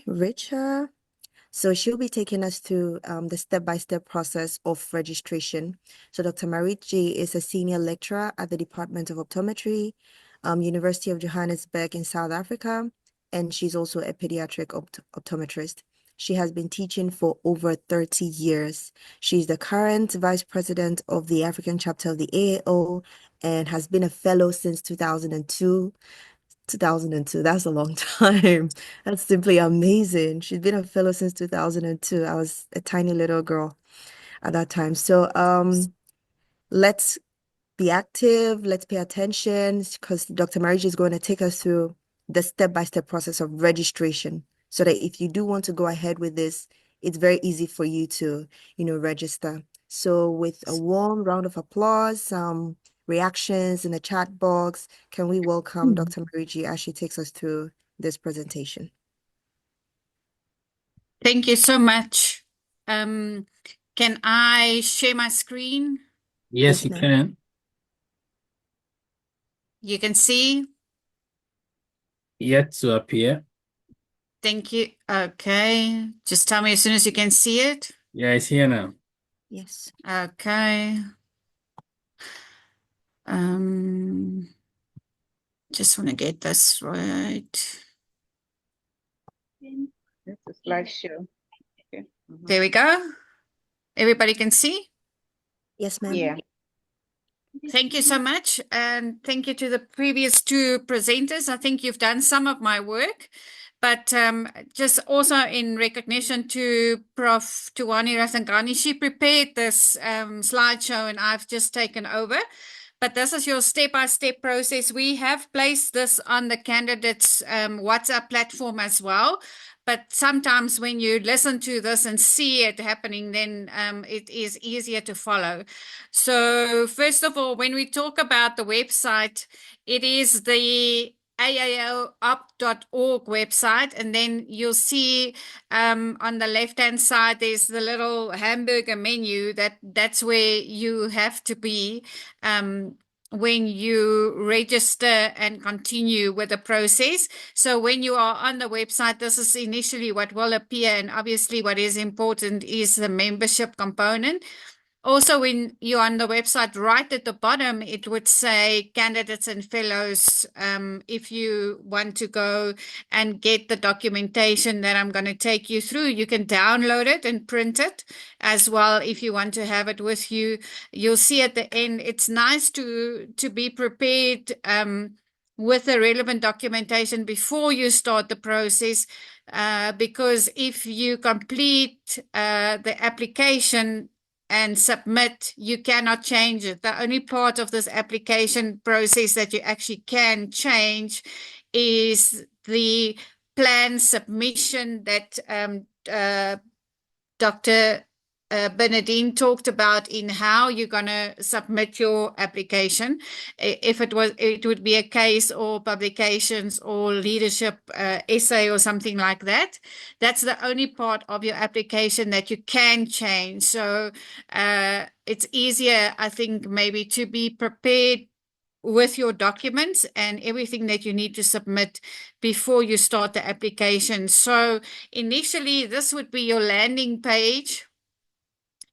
Richa. So she'll be taking us through the step-by-step process of registration. So Dr. Marietjie is a senior lecturer at the Department of Optometry, University of Johannesburg in South Africa, and she's also a pediatric optometrist. She has been teaching for over 30 years. She's the current vice president of the African chapter of the AAO and has been a fellow since 2002. 2002, that's a long time. That's simply amazing. She's been a fellow since 2002. I was a tiny little girl at that time. So let's be active, let's pay attention because Dr. Marriage is going to take us through the step-by-step process of registration so that if you do want to go ahead with this, it's very easy for you to, register. So with a warm round of applause, some reactions in the chat box, can we welcome Dr. Marietjie as she takes us through this presentation? Thank you so much. Can I share my screen? Yes, you ma'am. can. You can see? Yet to appear. Thank you. Okay. Just tell me as soon as you can see it. Yeah, it's here now. Yes. Okay. Just want to get this right. That's a slideshow. Okay. There we go. Everybody can see? Yes, ma'am. Yeah. Thank you so much. And thank you to the previous two presenters. I think you've done some of my work. But just also in recognition to Prof. Tuwani Rasangani, she prepared this slideshow and I've just taken over. But this is your step-by-step process. We have placed this on the candidates' WhatsApp platform as well. But sometimes when you listen to this and see it happening, then it is easier to follow. So first of all, when we talk about the website, it is the AAO.org website, and then you'll see on the left-hand side there's the little hamburger menu. That's where you have to be when you register and continue with the process. So when you are on the website, this is initially what will appear, and obviously what is important is the membership component. Also, when you're on the website, right at the bottom, it would say candidates and fellows. If you want to go and get the documentation that I'm going to take you through, you can download it and print it as well. If you want to have it with you, you'll see at the end, it's nice to be prepared with the relevant documentation before you start the process. Because if you complete the application and submit, you cannot change it. The only part of this application process that you actually can change is the plan submission that Dr. Bernardine talked about in how you're going to submit your application. If it would be a case or publications or leadership essay or something like that. That's the only part of your application that you can change. So it's easier, I think, maybe to be prepared with your documents and everything that you need to submit before you start the application. So initially, this would be your landing page.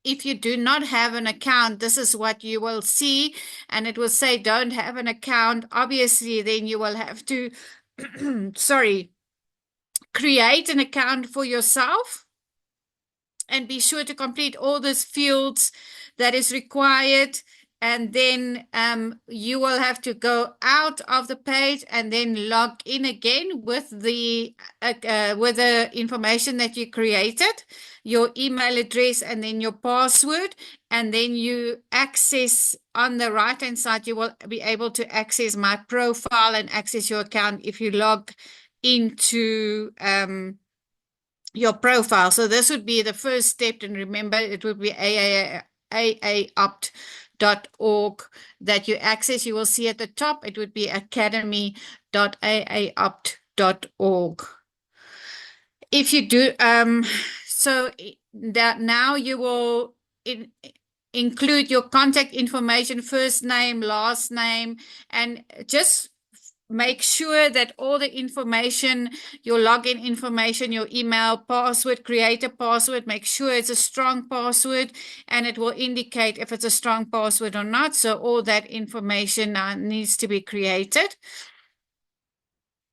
If you do not have an account, this is what you will see, and it will say don't have an account. Obviously, then you will have to, create an account for yourself and be sure to complete all those fields that is required. And then you will have to go out of the page and then log in again with the information that you created, your email address and then your password. And then you access on the right-hand side, you will be able to access my profile and access your account if you log into your profile. So this would be the first step. And remember, it would be AAOpt.org that you access. You will see at the top, it would be academy.aaopt.org. If you do, so that now you will include your contact information, first name, last name, and just make sure that all the information, your login information, your email, password, create a password, make sure it's a strong password, and it will indicate if it's a strong password or not. So all that information now needs to be created.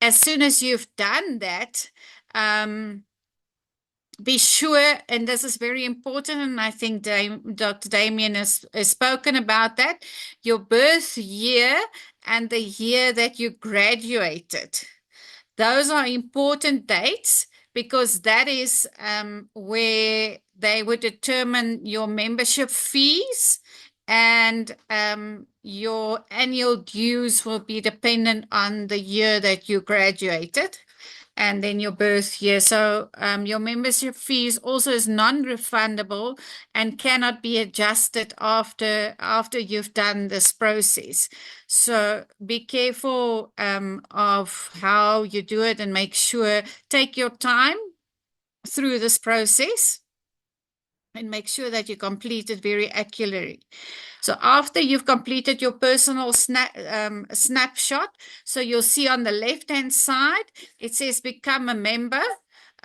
As soon as you've done that, be sure, and this is very important, and I think Dr. Damien has spoken about that, your birth year and the year that you graduated. Those are important dates because that is where they would determine your membership fees, and your annual dues will be dependent on the year that you graduated and then your birth year. So your membership fees also is non-refundable and cannot be adjusted after you've done this process. So be careful of how you do it, and make sure, take your time through this process and make sure that you complete it very accurately. So after you've completed your personal snapshot, so you'll see on the left-hand side, it says become a member.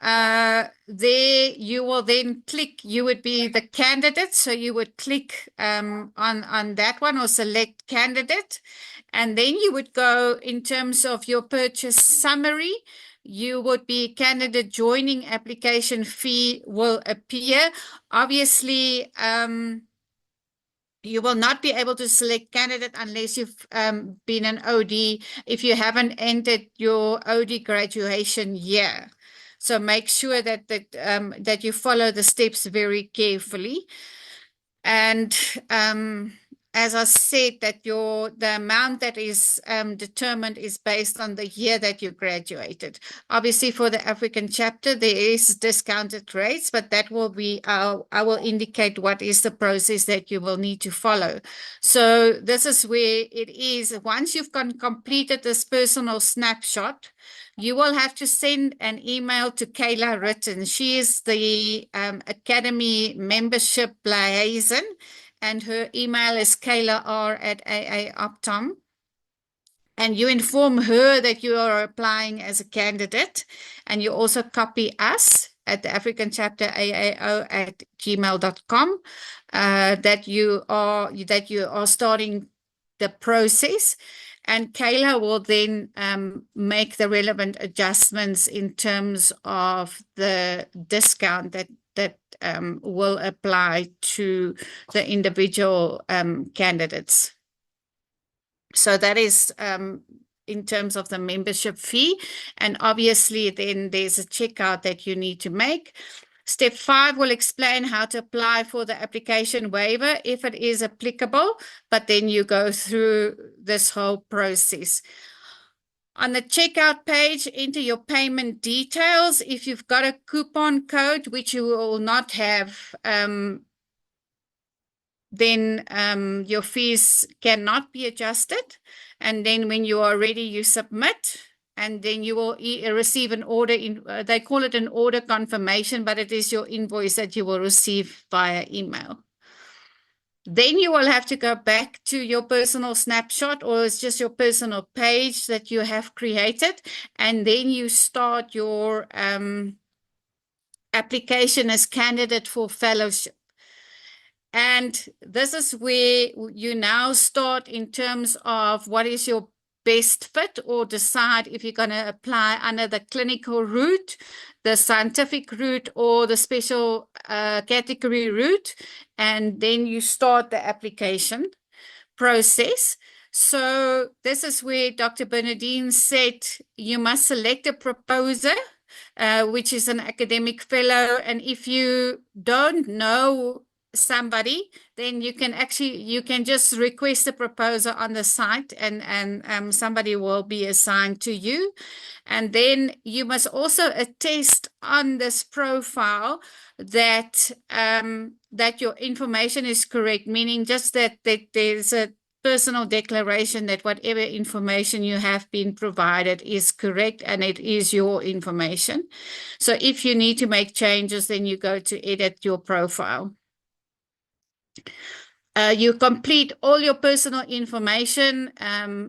There you will then click, you would be the candidate. So you would click on that one or select candidate. And then you would go in terms of your purchase summary. You would be candidate joining application fee will appear. Obviously, you will not be able to select candidate unless you've been an OD, if you haven't entered your OD graduation year. So make sure that you follow the steps very carefully. And as I said, that the amount that is determined is based on the year that you graduated. Obviously, for the African chapter, there is discounted rates, but that will be, I will indicate what is the process that you will need to follow. So this is where it is. Once you've completed this personal snapshot, you will have to send an email to Kayla Ritten. She is the Academy membership liaison, and her email is kayla.r@aaoptom. And you inform her that you are applying as a candidate, and you also copy us at the African chapter AAO@gmail.com that you are starting the process. And Kayla will then make the relevant adjustments in terms of the discount that will apply to the individual candidates. So that is in terms of the membership fee. And obviously then there's a checkout that you need to make. Step 5 will explain how to apply for the application waiver if it is applicable, but then you go through this whole process. On the checkout page, enter your payment details. If you've got a coupon code, which you will not have, then your fees cannot be adjusted. And then when you are ready, you submit. And then you will receive an order, they call it an order confirmation, but it is your invoice that you will receive via email. Then you will have to go back to your personal snapshot, or it's just your personal page that you have created. And then you start your application as candidate for fellowship. And this is where you now start in terms of what is your best fit, or decide if you're going to apply under the clinical route, the scientific route, or the special category route. And then you start the application process. So this is where Dr. Bernardine said you must select a proposer, which is an academic fellow. And if you don't know somebody, then you can just request a proposer on the site, and somebody will be assigned to you. And then you must also attest on this profile that that your information is correct, meaning just that there's a personal declaration that whatever information you have been provided is correct and it is your information. So if you need to make changes, then you go to edit your profile. You complete all your personal information,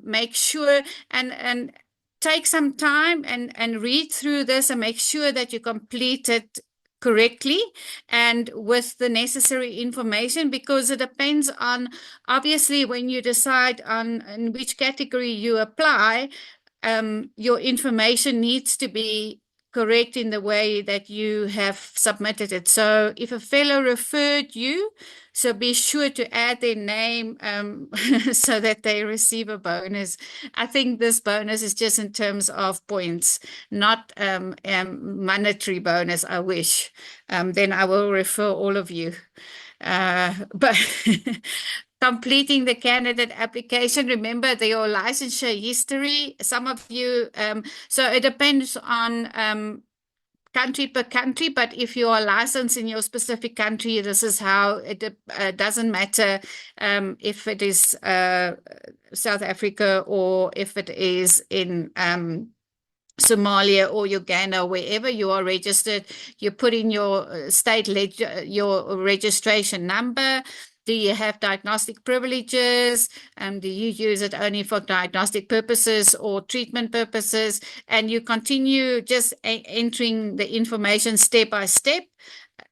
make sure and take some time and read through this and make sure that you complete it correctly and with the necessary information, because it depends on, obviously, when you decide on in which category you apply, your information needs to be correct in the way that you have submitted it. So if a fellow referred you, so be sure to add their name so that they receive a bonus. I think this bonus is just in terms of points, not monetary bonus, I wish. Then I will refer all of you. But completing the candidate application, remember your licensure history. Some of you, so it depends on country per country, but if you are licensed in your specific country, this is how it doesn't matter if it is South Africa or if it is in Somalia or Uganda, wherever you are registered, you put in your state your registration number. Do you have diagnostic privileges? Do you use it only for diagnostic purposes or treatment purposes? And you continue just entering the information step by step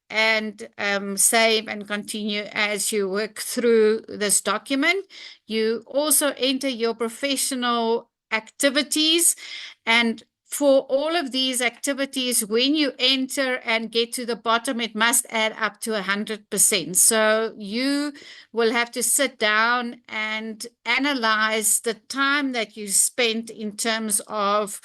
and save and continue as you work through this document. You also enter your professional activities, and for all of these activities, when you enter and get to the bottom, it must add up to 100%. So you will have to sit down and analyze the time that you spent in terms of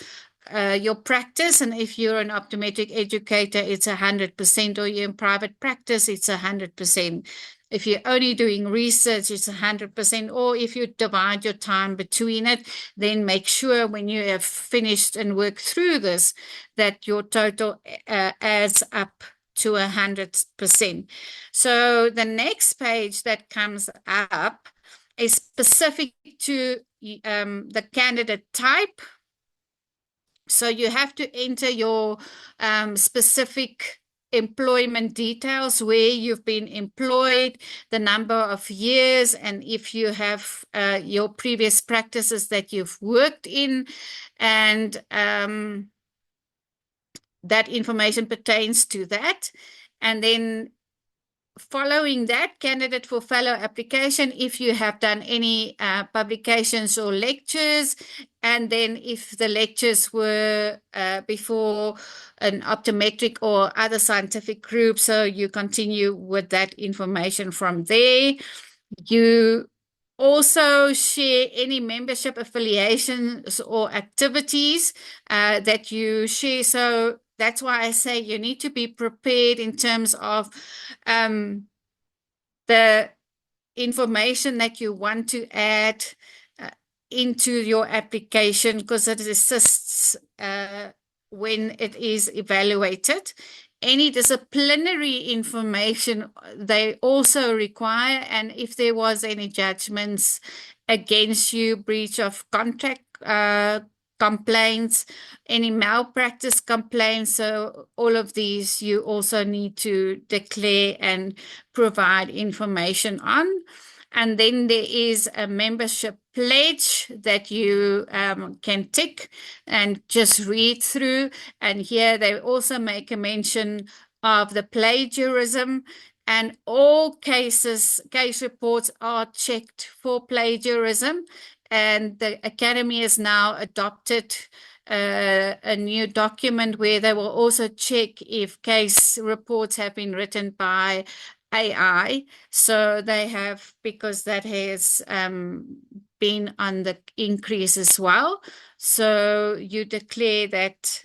your practice. And if you're an optometric educator, it's 100%, or you're in private practice, it's 100%. If you're only doing research, it's 100%, or if you divide your time between it, then make sure when you have finished and worked through this, that your total adds up to 100%. So the next page that comes up is specific to the candidate type. So you have to enter your specific employment details, where you've been employed, the number of years, and if you have your previous practices that you've worked in, and that information pertains to that. And then following that, candidate for fellow application, if you have done any publications or lectures, and then if the lectures were before an optometric or other scientific group, so you continue with that information from there. You also share any membership affiliations or activities that you share. So that's why I say you need to be prepared in terms of the information that you want to add into your application, because it assists when it is evaluated. Any disciplinary information they also require, and if there was any judgments against you, breach of contract complaints, any malpractice complaints, so all of these you also need to declare and provide information on. And then there is a membership pledge that you can tick and just read through. And here they also make a mention of the plagiarism, and all case reports are checked for plagiarism. And the Academy has now adopted a new document where they will also check if case reports have been written by AI. So they have, because that has been on the increase as well. So you declare that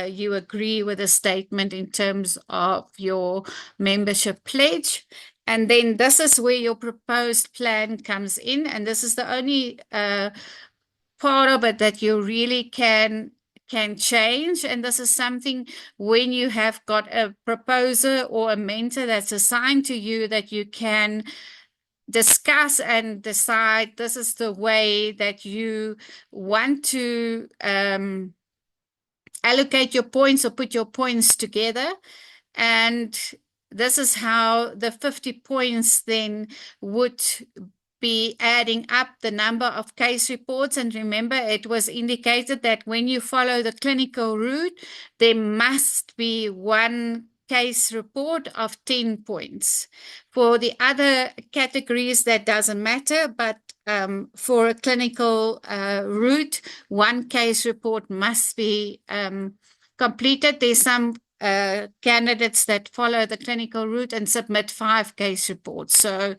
you agree with the statement in terms of your membership pledge. And then this is where your proposed plan comes in. And this is the only part of it that you really can change. And this is something, when you have got a proposer or a mentor that's assigned to you, that you can discuss and decide this is the way that you want to allocate your points or put your points together. And this is how the 50 points then would be adding up the number of case reports. And remember, it was indicated that when you follow the clinical route, there must be one case report of 10 points. For the other categories, that doesn't matter, but for a clinical route, one case report must be completed. There's some candidates that follow the clinical route and submit 5 case reports. So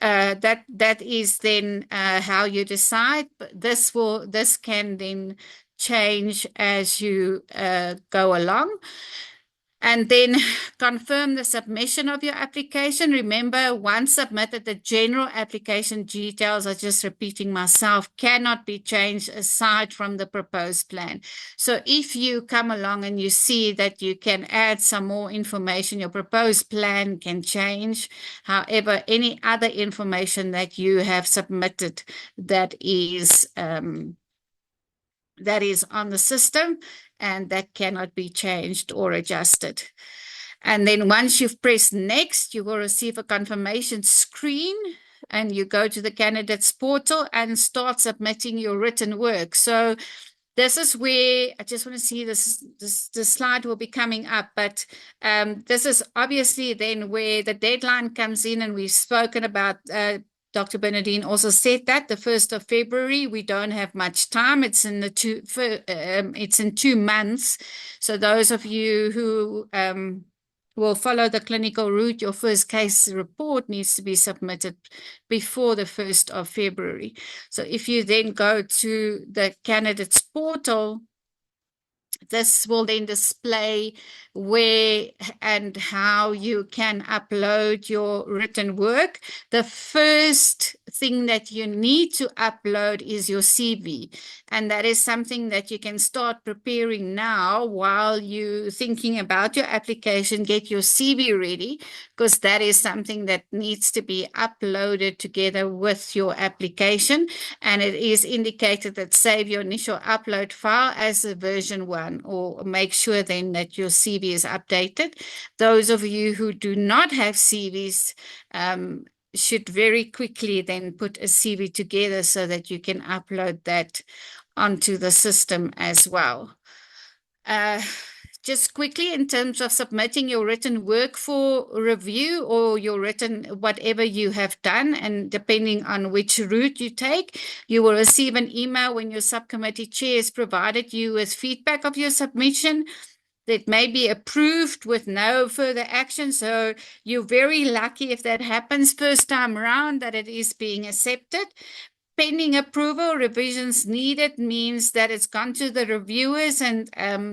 that is then how you decide. But this can then change as you go along. And then confirm the submission of your application. Remember, once submitted, the general application details, I just repeating myself, cannot be changed aside from the proposed plan. So if you come along and you see that you can add some more information, your proposed plan can change. However, any other information that you have submitted that is on the system, and that cannot be changed or adjusted. And then once you've pressed next, you will receive a confirmation screen, and you go to the candidates portal and start submitting your written work. So this is where I just want to see this slide will be coming up, but this is obviously then where the deadline comes in, and we've spoken about Dr. Bernardine also said that the 1st of February, we don't have much time. It's in it's in 2 months. So those of you who will follow the clinical route, your first case report needs to be submitted before the 1st of February. So if you then go to the candidates portal, this will then display where and how you can upload your written work. The first thing that you need to upload is your CV. And that is something that you can start preparing now while you're thinking about your application. Get your CV ready, because that is something that needs to be uploaded together with your application. And it is indicated that save your initial upload file as a version 1, or make sure then that your CV is updated. Those of you who do not have CVs should very quickly then put a CV together so that you can upload that onto the system as well. Just quickly, in terms of submitting your written work for review, or your written whatever you have done, and depending on which route you take, you will receive an email when your subcommittee chair has provided you with feedback of your submission that may be approved with no further action. So you're very lucky if that happens first time around, that it is being accepted. Pending approval, revisions needed means that it's gone to the reviewers and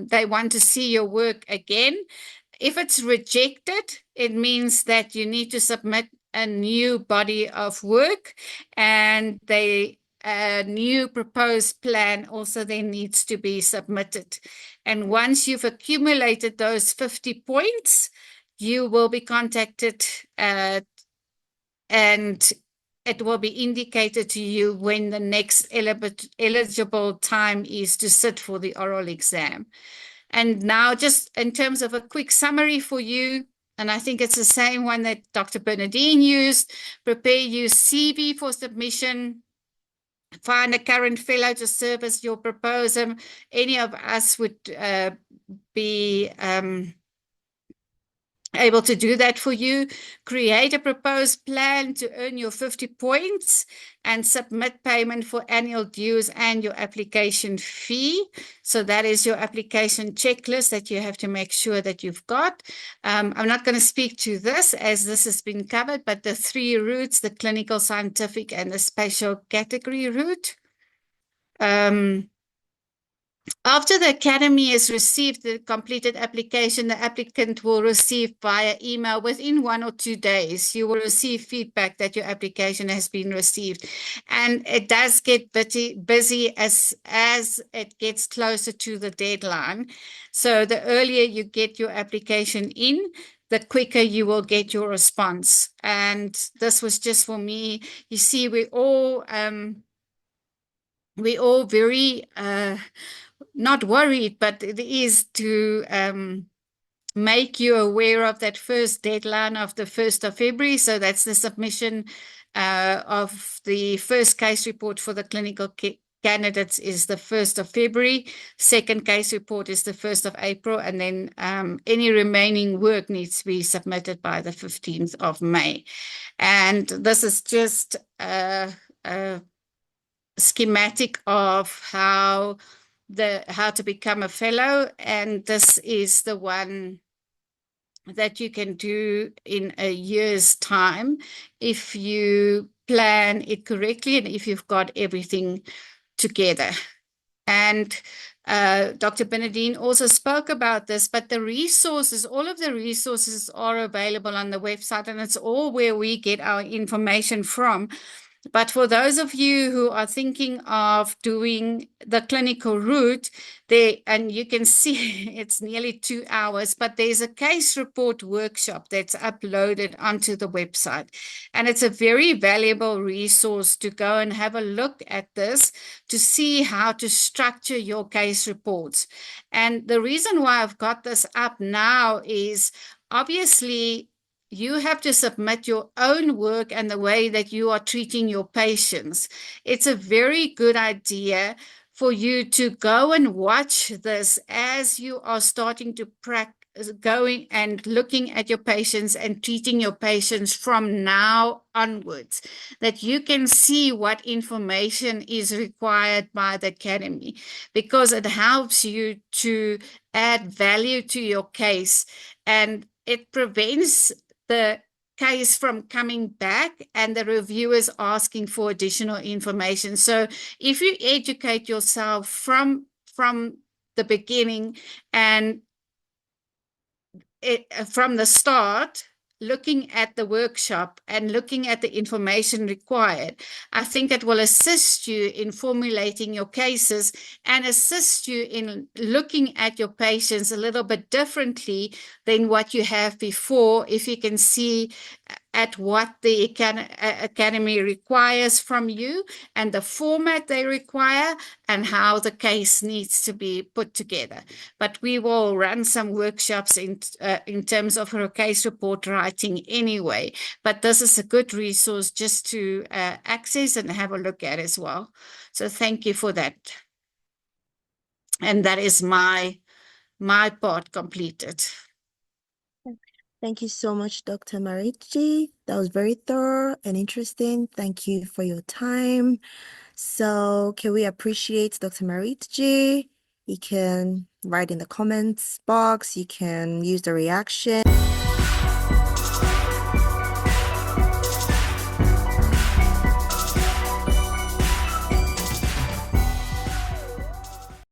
they want to see your work again. If it's rejected, it means that you need to submit a new body of work, and a new proposed plan also then needs to be submitted. And once you've accumulated those 50 points, you will be contacted and it will be indicated to you when the next eligible time is to sit for the oral exam. And now, just in terms of a quick summary for you, and I think it's the same one that Dr. Bernardine used: prepare your CV for submission, find a current fellow to serve as your proposer. Any of us would be able to do that for you. Create a proposed plan to earn your 50 points and submit payment for annual dues and your application fee. So that is your application checklist that you have to make sure that you've got. I'm not going to speak to this as this has been covered, but the 3 routes, the clinical, scientific, and the special category route. After the academy has received the completed application, the applicant will receive via email within 1 or 2 days. You will receive feedback that your application has been received. And it does get busy as it gets closer to the deadline. So the earlier you get your application in, the quicker you will get your response. And this was just for me. You see, we all very not worried, but it is to make you aware of that first deadline of the 1st of February. So that's the submission of the first case report for the clinical candidates is the 1st of February. Second case report is the 1st of April. And then any remaining work needs to be submitted by the 15th of May. And this is just a schematic of how to become a fellow. And this is the one that you can do in a year's time if you plan it correctly and if you've got everything together. And Dr. Benedine also spoke about this, but the resources, all of the resources are available on the website, and it's all where we get our information from. But for those of you who are thinking of doing the clinical route, and you can see it's nearly 2 hours, but there's a case report workshop that's uploaded onto the website. And it's a very valuable resource to go and have a look at this to see how to structure your case reports. And the reason why I've got this up now is obviously you have to submit your own work and the way that you are treating your patients. It's a very good idea for you to go and watch this as you are starting to practice going and looking at your patients and treating your patients from now onwards, that you can see what information is required by the academy, because it helps you to add value to your case and it prevents the case from coming back and the reviewers asking for additional information. So if you educate yourself from the beginning and from the start, looking at the workshop and looking at the information required, I think it will assist you in formulating your cases and assist you in looking at your patients a little bit differently than what you have before, if you can see at what the academy requires from you and the format they require and how the case needs to be put together. But we will run some workshops in terms of her case report writing anyway. But this is a good resource just to access and have a look at as well. So thank you for that. And that is my part completed. Thank you so much, Dr. Marietjie. That was very thorough and interesting. Thank you for your time. So can we appreciate Dr. Marietjie? You can write in the comments box. You can use the reaction.